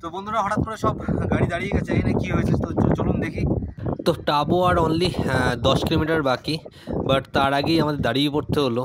তো বন্ধুরা হঠাৎ করে সব গাড়ি দাঁড়িয়ে গেছে, এখানে কি হয়েছে তো চলুন দেখি। তো টাবো আর অনলি 10 কিলোমিটার বাকি, বাট তার আগেই আমাদের দাঁড়িয়ে পড়তে হলো।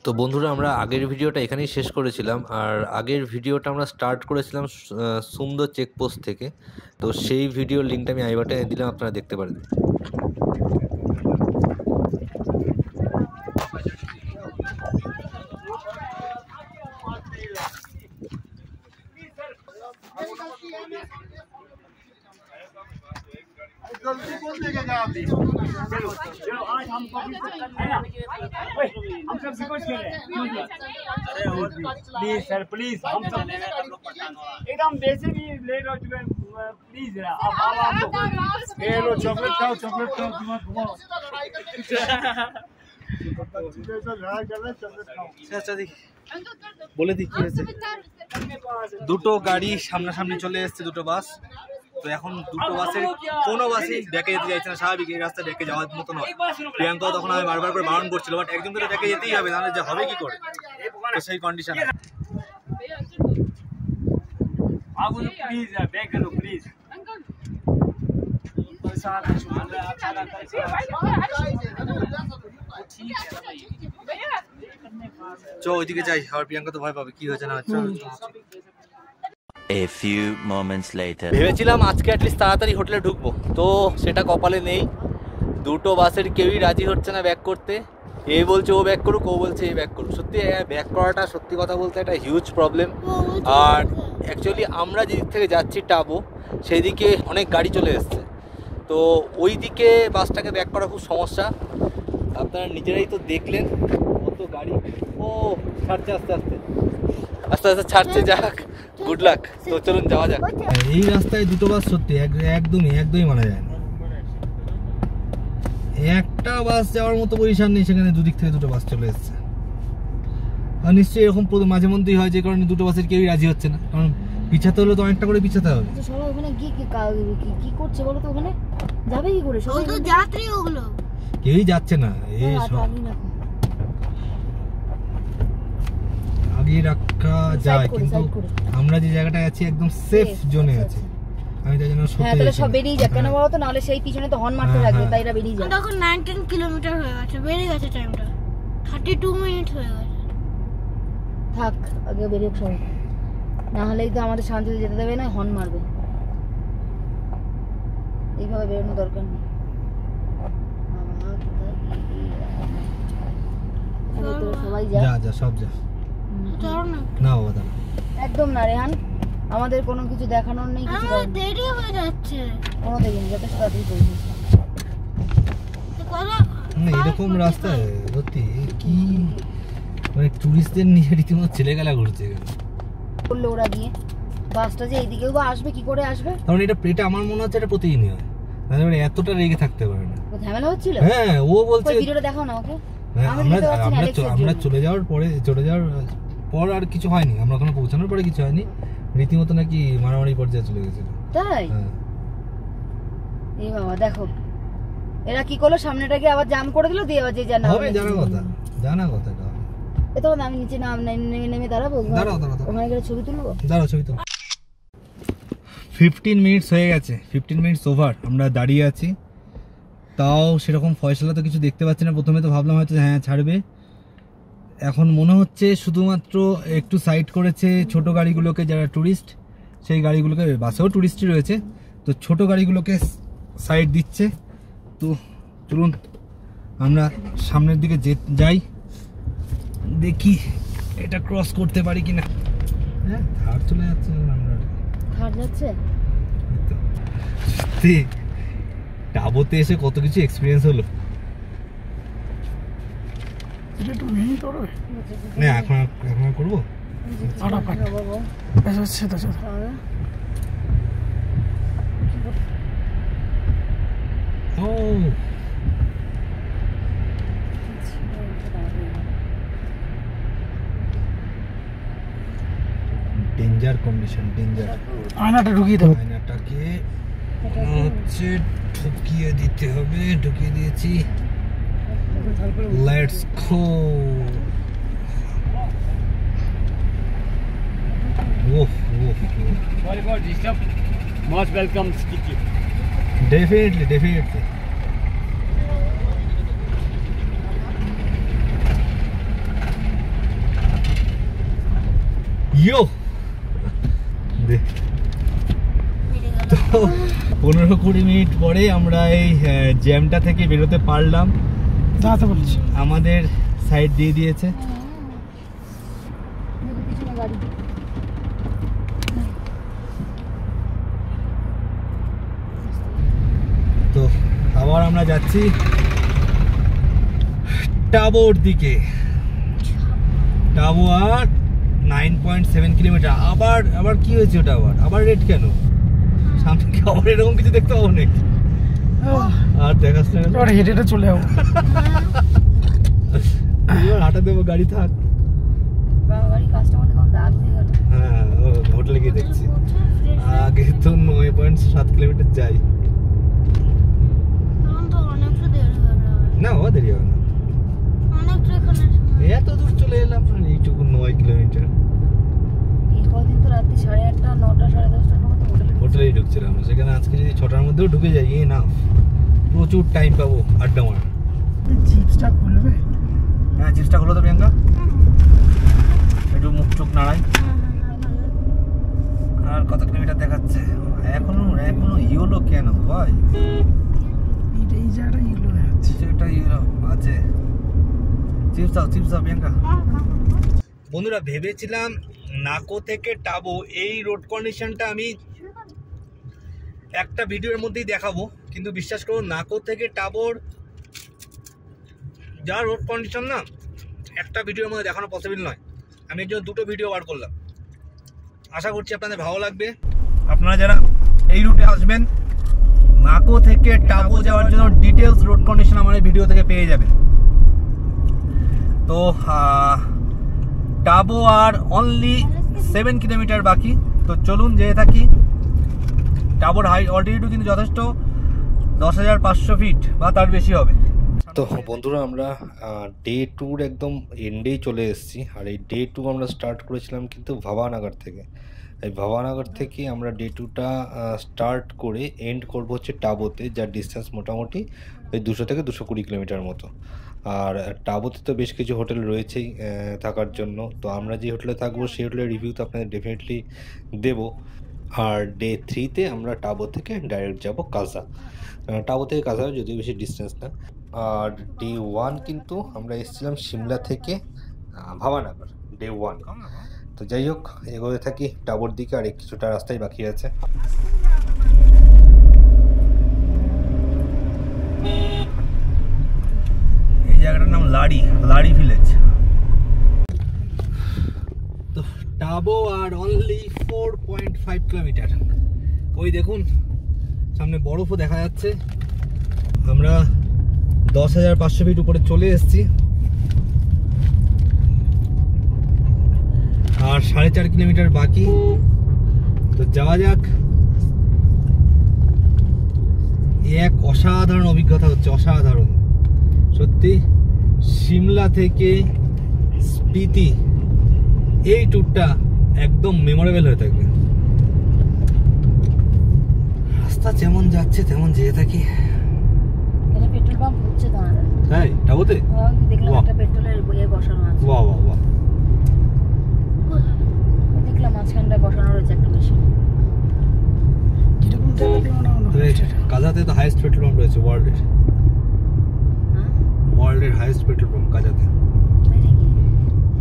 তো বন্ধুরা আমরা আগের ভিডিওটা এখানেই শেষ করেছিলাম, আর আগের ভিডিওটা আমরা স্টার্ট করেছিলাম সুন্দর চেকপোস্ট থেকে। তো সেই ভিডিওর লিঙ্কটা আমি আই বাটনে দিলাম, আপনারা দেখতে পারেন। गलती कौन देगा आप? चलो चलो आज हम है ना, हम सब रिक्वेस्ट कर रहे हैं। अरे और प्लीज सर प्लीज, हम सब एकदम वैसे भी लेट हो चुके हैं, प्लीज अब आप ये लो चॉकलेट खाओ घुमाओ। আচ্ছা দেখি বলে দিই কি হয়েছে। দুটো গাড়ি সামনাসামনি চলে এসছে, দুটো বাস। তো এখন দুটো বাসের কোনো বাসই ডেকে যেতে চাইছে না। স্বাভাবিক, এই রাস্তা ডেকে যাওয়ার মতো নয়। প্রিয়াঙ্কাও তখন আমি বারবার করে বারণ করছিল, বাট একজন তো ডেকে যেতেই হবে, নাহলে যে হবে কি করে, তো সেই কন্ডিশন। आप प्लीज बैक करो प्लीज। চো ওইদিকে যাই, আর প্রিয়াঙ্কা তো ভয় পাবে কি হয়েছে না হচ্ছে। A few moments later. ভেবেছিলাম আজকে অ্যাটলিস্ট তাড়াতাড়ি হোটেলে ঢুকবো, তো সেটা কপালে নেই। দুটো বাসের কেউই রাজি হচ্ছে না ব্যাক করতে। এ বলছে ও ব্যাক করুক, ও বলছে এ ব্যাক করুক। সত্যি ব্যাক করাটা সত্যি কথা বলতে একটা হিউজ প্রবলেম। আর অ্যাকচুয়ালি আমরা যেদিক থেকে যাচ্ছি টাবো, সেই দিকে অনেক গাড়ি চলে এসছে, তো ওই দিকে বাসটাকে ব্যাক করা খুব সমস্যা। আপনারা নিজেরাই তো দেখলেন কত গাড়ি। ও ছাড়ছে আস্তে আস্তে আস্তে আস্তে ছাড়ছে, যাক গুড লাক। তো চলুন যাওয়া যাক। এই রাস্তায় দুটো বাস সত্যি একদমই মানা যায় না। একটা বাস যাওয়ার মতো পজিশন নেই, সেখানে দুদিক থেকে দুটো বাস চলে এসছে। আর নিশ্চয়ই এরকম মাঝে মধ্যেই হয়, যে কারণে দুটো বাসের কেউই রাজি হচ্ছে না। কারণ পিছাতে হলে তো অনেকটা করে পিছাতে হবে। সবাই ওখানে কি করছে বলো তো? ওখানে যাবে কি করে? সবাই তো যাত্রী, ওগুলো কেউই যাচ্ছে না। এই সব আগে রাখা যায়, কিন্তু আমরা যে জায়গাটায় আছি একদম সেফ জোনে আছে। আমি তাই জন্য হ্যাঁ, তাহলে সব বেরিয়ে যাক। কেন বলো তো? নাহলে সেই পিছনে তো হর্ন মারতে থাকবে, তাই এরা বেরিয়ে যাক। তখন 19 কিলোমিটার হয়ে গেছে, বেরিয়ে গেছে টাইমটা, 32 মিনিট হয়ে গেছে। থাক, আগে বেরিয়ে সবাই, না হলেই তো আমাদের শান্তিতে যেতে দেবে না, হর্ন মারবে। এইভাবে বেরোনো দরকার নেই। সবাই যা সব যা না বাবা, দাঁড়া একদম না রেহান, আমাদের কোনো কিছু দেখানোর নেই, কিছু দেরি হয়ে যাচ্ছে। কোনো দেরি নেই, যথেষ্ট তাড়াতাড়ি পৌঁছেছি। এরকম রাস্তায় সত্যি কি মানে টুরিস্টদের নিয়ে রীতিমতো ছেলেখেলা ঘুরছে বললো ওরা দিয়ে। বাসটা যে এইদিকেও বা আসবে, কি করে আসবে? কারণ এটা আমার মনে হচ্ছে এটা প্রতিদিনই হয়, মানে এতটা রেগে থাকতে পারে না। ঝামেলা হচ্ছিল। হ্যাঁ, ও বলছে ভিডিওটা দেখাও না ওকে। আমরা চলে যাওয়ার পর আর কিছু হয়নি, আমরা ওখানে পৌঁছানোর পরে কিছু হয়নি। রীতিমতো নাকি মারামারি পর্যায়ে চলে গেছিল। তাই? এই বাবা দেখো, এরা কি করলো, সামনেটাকে আবার জাম করে দিল, দিয়ে আবার যে জানা হবে জানা কথা। এ তো আমি নিচে নেমে দাঁড়াবো। ওখানে গেলে ছবি তুলবো। ছবি তুলো। 15 মিনিটস হয়ে গেছে, 15 মিনিটস ওভার আমরা দাঁড়িয়ে আছি। তাও সেরকম ফয়সালা তো কিছু দেখতে পাচ্ছি না। প্রথমে তো ভাবলাম হয়তো হ্যাঁ ছাড়বে, এখন মনে হচ্ছে শুধুমাত্র একটু সাইড করেছে ছোট গাড়িগুলোকে, যারা ট্যুরিস্ট সেই গাড়িগুলোকে, বাসেও ট্যুরিস্টই রয়েছে, তো ছোট গাড়িগুলোকে সাইড দিচ্ছে। তো চলুন আমরা সামনের দিকে যাই, দেখি এটা ক্রস করতে পারি কিনা। হ্যাঁ, থার চলে যাচ্ছে, আমরা থার যাচ্ছে। সত্যি টাবোতে এসে কত কিছু এক্সপিরিয়েন্স হলো। এটা একটু ভেঙে পড়বে না এখন এখন করবো। বেশ হচ্ছে তো চলো। ও ডেঞ্জার কন্ডিশন, ডেঞ্জার। আয়নাটা ঢুকিয়ে দেবো। আয়নাটাকে হচ্ছে ঢুকিয়ে দিতে হবে, ঢুকিয়ে দিয়েছি। Let's go. Oh oh Sorry for disturb. Most welcome, Sticky. Definitely definitely. Yo তো 15-20 মিনিট পরে আমরা এই জ্যামটা থেকে বেরোতে পারলাম। দাঁড়াতে বলছি। আমাদের সাইড দিয়ে দিয়েছে। তো আবার আমরা যাচ্ছি টাবোর দিকে। টাবো আর 9.7 কিলোমিটার। আবার আবার কি হয়েছে ওটা? আবার রেড কেন? সামনে কি আবার এরকম কিছু দেখতে পাবো নাকি? আর দেখাস না, এবার হেঁটে হেঁটে চলে যাবো। এবার হাঁটা দেবো, গাড়ি থাক। হ্যাঁ হোটেলে গিয়ে দেখছি। আগে তো 9.7 কিলোমিটার যাই না, ও দেরি হবে না। এত দূর চলে এলাম, এইটুকু 9 কিলোমিটার। হোটেলেই ঢুকছিলাম, সেখানে আজকে যদি 6টার মধ্যেও ঢুকে যাই না, প্রচুর টাইম পাবো আড্ডা মারা। চিপসটা খুলবে? হ্যাঁ চিপসটা হলো তো প্রিয়াঙ্কা, একটু মুখ চোখ নাড়াই। আর কত কিলোমিটার দেখাচ্ছে? এখনো ইয়েলো কেন ভাই? এই জায়গাটা ইয়েলো দেখাচ্ছে। সেটা ইয়েলো আছে। চিপস দাও প্রিয়াঙ্কা। বন্ধুরা ভেবেছিলাম নাকো থেকে টাবো এই রোড কন্ডিশনটা আমি একটা ভিডিওর মধ্যেই দেখাবো, কিন্তু বিশ্বাস করো নাকো থেকে টাবোর যা রোড কন্ডিশন না, একটা ভিডিওর মধ্যে দেখানো পসিবল নয়। আমি এর জন্য দুটো ভিডিও বার করলাম। আশা করছি আপনাদের ভালো লাগবে। আপনারা যারা এই রুটে আসবেন, নাকো থেকে টাবো যাওয়ার জন্য ডিটেলস রোড কন্ডিশন আমার এই ভিডিও থেকে পেয়ে যাবেন। তো টাবো আর অনলি 7 কিলোমিটার বাকি। তো চলুন যেতে থাকি। টাবোর হাইট অলরেডি কিন্তু যথেষ্ট, 10,500 ফিট বা তার বেশি হবে। তো বন্ধুরা আমরা ডে টুর একদম এন্ডেই চলে এসেছি। আর এই ডে টু আমরা স্টার্ট করেছিলাম কিন্তু ভাবানগর থেকে। এই ভাবানগর থেকে আমরা ডে টুটা স্টার্ট করে এন্ড করব হচ্ছে টাবোতে, যার ডিস্টেন্স মোটামুটি ওই 200 থেকে 220 কিলোমিটার মতো। আর টাবোতে তো বেশ কিছু হোটেল রয়েছেই থাকার জন্য। তো আমরা যে হোটেলে থাকবো সেই হোটেলের রিভিউ তো আপনাদের ডেফিনেটলি দেবো। আর ডে 3তে আমরা টাবো থেকে ডাইরেক্ট যাব কাজা। টাবো থেকে কাজা যদিও বেশি ডিস্টেন্স না। আর ডে 1 কিন্তু আমরা এসেছিলাম সিমলা থেকে ভাবানগর, ডে 1। তো যাই হোক এগোতে থাকি টাবোর দিকে, আর কিছুটা রাস্তায় বাকি আছে। এই জায়গাটার নাম লাড়ি ভিলেজ। তো টাবো আর অনলি 4.5 কিলোমিটার। ওই দেখুন সামনে বরফও দেখা যাচ্ছে। আমরা 10,500 ফিট উপরে চলে এসেছি। আর 4.5 কিলোমিটার বাকি। তো যাওয়া যাক। এক অসাধারণ অভিজ্ঞতা হচ্ছে, অসাধারণ সত্যি। সিমলা থেকে স্পিতি এই ট্যুরটা একদম মেমোরেবল হয়ে থাকবে। রাস্তা যেমন যাচ্ছে তেমন যেতে থাকি। পেট্রোল পাম্প হচ্ছে তো আমাদের। তাই টাবোতে দেখলাম একটা পেট্রোলের বইয়ে বসানো আছে। বাহ বাহ বাহ। দেখলাম মাঝখানটায় বসানো রয়েছে একটা মেশিন। কিরকম জায়গাতে মনে হলো? কাজাতে তো হাইয়েস্ট পেট্রোল পাম্প রয়েছে ওয়ার্ল্ডের। ওয়ার্ল্ডের হাইয়েস্ট পেট্রোল পাম্প কাজাতে। তাই নাকি?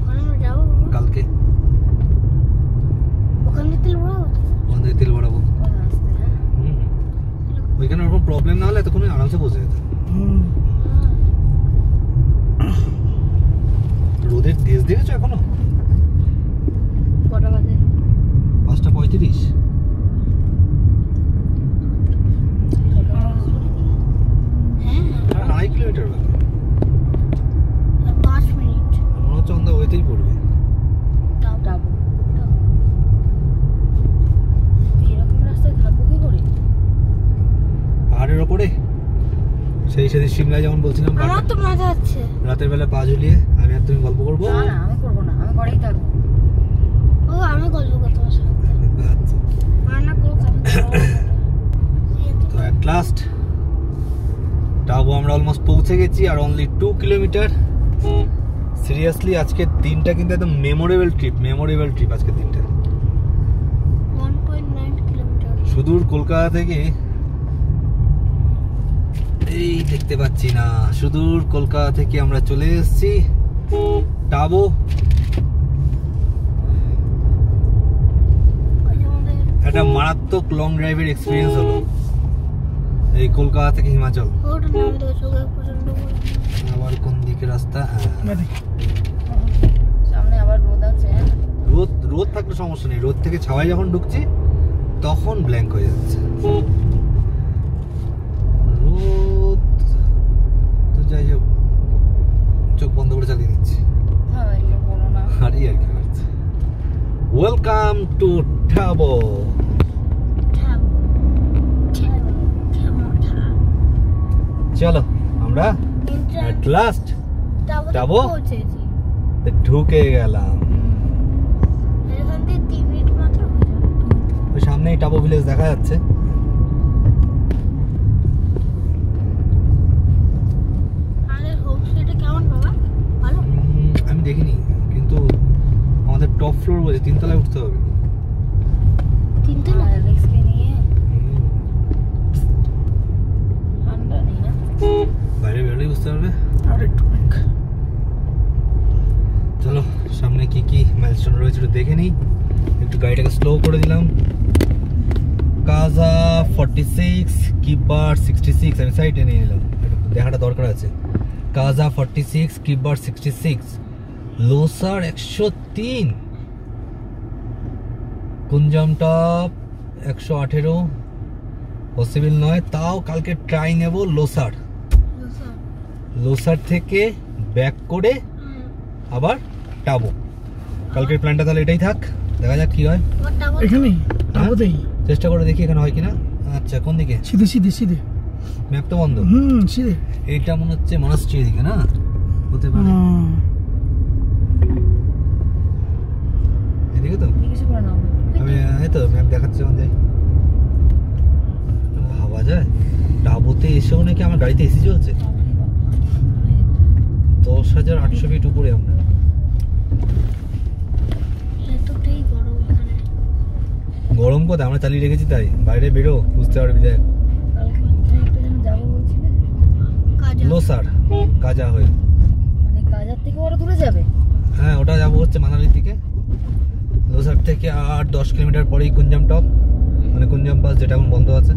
ওখানে আমরা যাবো কালকে ওখানে তেল ভরাবো। ওখান থেকে তেল ভরাবো। ওইখানে ওরকম প্রবলেম না হলে এতক্ষণে আরামসে পৌঁছে যেত। রোদের তেজ দেখেছো এখনো? কটা বাজে? 5:35। হ্যাঁ 2.5 কিলোমিটার বাকি। 5 মিনিট মনে হচ্ছে অন্ধ ওইতেই পড়বে। ডাবো এরকম রাস্তায় থাকবো কি করে? পাহাড়ের ওপরে সেই সেদিন সিমলায় যেমন বলছিলাম আমার তো মজা হচ্ছে। রাতের বেলা পা ঝুলিয়ে আমি আর তুমি গল্প করবো। না না আমি করবো না, আমি ঘরেই থাকবো। ও আমি গল্প করতে তোমার সাথে আচ্ছা, মানা করো কাম তো অ্যাট লাস্ট টাবু আমরা অলমোস্ট পৌঁছে গেছি আর অনলি 2 কিলোমিটার। সিরিয়াসলি আজকের দিনটা কিন্তু একদম মেমোরেবল ট্রিপ আজকের দিনটা। 1.9 কিলোমিটার সুদূর কলকাতা থেকে এই দেখতে পাচ্ছি না, সুদূর কলকাতা থেকে আমরা চলে এসেছি টাবু। একটা মারাত্মক লং ড্রাইভের এক্সপিরিয়েন্স হলো এই কলকাতা থেকে হিমাচল। ওটা নাম দেওয়া চোখে প্রচন্ড আবার কোন দিকে রাস্তা? সামনে আবার রোদ আছে। রোদ থাকলে সমস্যা নেই, রোদ থেকে ছাওয়ায় যখন ঢুকছি তখন ব্ল্যাঙ্ক হয়ে যাচ্ছে। রোদ তো যাই হোক চোখ বন্ধ করে চালিয়ে দিচ্ছি। হ্যাঁ এগুলো বলো না। আরে আর কি হচ্ছে। ওয়েলকাম টু টাবু। চলো আমরা এট লাস্ট টাবু পৌঁছেছি। ঢুকে গেলাম। এখান থেকে 3 মিনিট মাত্র হয়ে যাবে। ওই সামনেই টাবু ভিলেজ দেখা যাচ্ছে। আরে হোমস্টেটা কেমন বাবা? ভালো? আমি দেখিনি কিন্তু আমাদের টপ ফ্লোর বলছে 3 তলায় উঠতে হবে। 3 তলা? রিস্কে নিয়ে ঠান্ডা নেই না? বাইরে বেরোলেই বুঝতে পারবে। আর একটু চলো সামনে কি কি মাইলস্টোন রয়েছে একটু দেখে নিই। একটু গাড়িটাকে স্লো করে দিলাম। কাজা 46, কিপার 66 আমি সাইডে নিয়ে নিলাম, একটু দেখাটা দরকার আছে। কাজা 46, কিপার 66, লোসার 103, কুঞ্জাম টপ 118 পসিবল নয়, তাও কালকে ট্রাই নেব লোসার। লোসার থেকে ব্যাক করে আবার টাবু। কালকের প্ল্যানটা তাহলে এটাই থাক, দেখা যাক কি হয়। এখানে টাবুতেই চেষ্টা করে দেখি এখানে হয় কিনা। আচ্ছা কোন দিকে? সিধে সিধে সিধে ম্যাপ তো বন্ধ। সিধে এইটা মনে হচ্ছে মনাস্ট্রি দিকে না হতে পারে। এদিকে তো কিছু করে নাও। আমি এই তো ম্যাপ দেখাচ্ছে যখন যাই ভাবা যায়। টাবুতে এসেও নাকি আমার গাড়িতে এসি চলছে। 10,800 ফিট উপরে আমরা। এতটাই গরম এখানে। গরম কোথায়, আমরা চালিয়ে রেখেছি তাই। বাইরে বেরো বুঝতে পারবি। দেখ কালকে কোথায় একটা যেন যাবো বলছিলে? কাজা। লোসার কাজা হয়ে, মানে কাজার থেকে ওরা দূরে যাবে? হ্যাঁ ওটা যাবো হচ্ছে মানালির দিকে। লোসার থেকে আর 10 কিলোমিটার পরেই কুঞ্জাম টপ, মানে কুঞ্জাম পাস যেটা এখন বন্ধ আছে।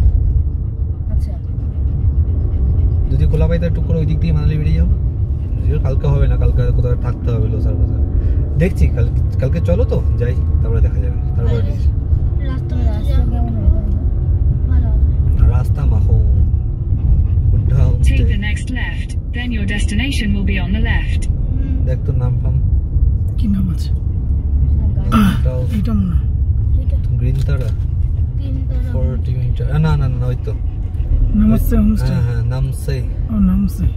আচ্ছা যদি খোলা পাই তাহলে টুক করে ওই দিক দিয়ে মানালি বেরিয়ে যাবো। যদিও কালকে হবে না, কালকে কোথাও থাকতে হবে লোসার বাজার। দেখছি কালকে চলো তো যাই, তারপরে দেখা যাবে। তারপরে রাস্তা রাস্তা কেমন হবে? ভালো। রাস্তা মাহো Buddha Take the next left, then your destination will be on the left. দেখ তোর নাম ফাম কি নাম আছে? এটাও এটা মনে হয় এটা গ্রিন তারা 3 তলা। 40 মিটার। না না না ওই তো নমস্তে হোমস্টে। হ্যাঁ হ্যাঁ নামসে। ও নামস্তে।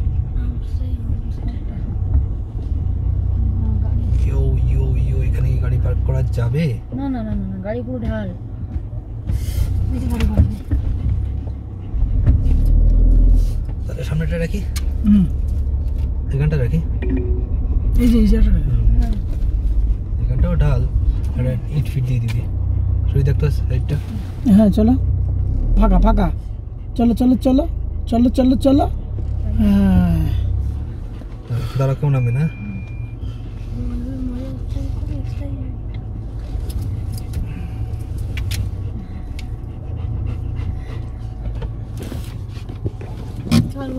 ইউ ইউ ইউ এখানে কি গাড়ি পার্ক করা যাবে? না না না না না, গাড়ি পুরো ঢাল। বেশি গাড়ি পারবে। তাহলে সামনেটা রাখি, এখানটা রাখি। এই যে এই জায়গাটা এখানটাও ঢাল, একটা ইট ফিট দিয়ে দিবি। শুধু দেখতো সাইডটা। হ্যাঁ চলো ফাঁকা ফাঁকা। চলো চলো চলো চলো চলো চলো। হ্যাঁ দাঁড়া কেমন নামবে না? বন্ধ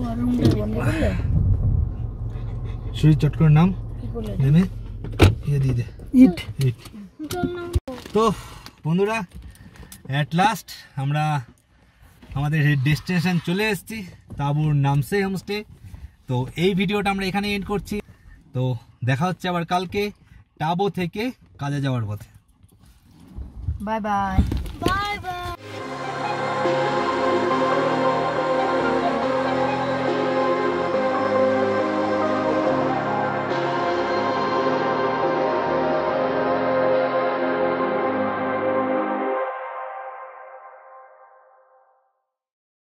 করলে সুইচ চট করে নাম কি করলে নেমে ইয়ে দিয়ে দে ইট তো বন্ধুরা অ্যাট লাস্ট আমরা আমাদের ডেস্টিনেশন চলে এসেছি, তাঁবুর নামসে হোমস্টে। তো এই ভিডিওটা আমরা এখানে এন্ড করছি। তো দেখা হচ্ছে আবার কালকে টাবো থেকে কাজে যাওয়ার পথে। Bye bye.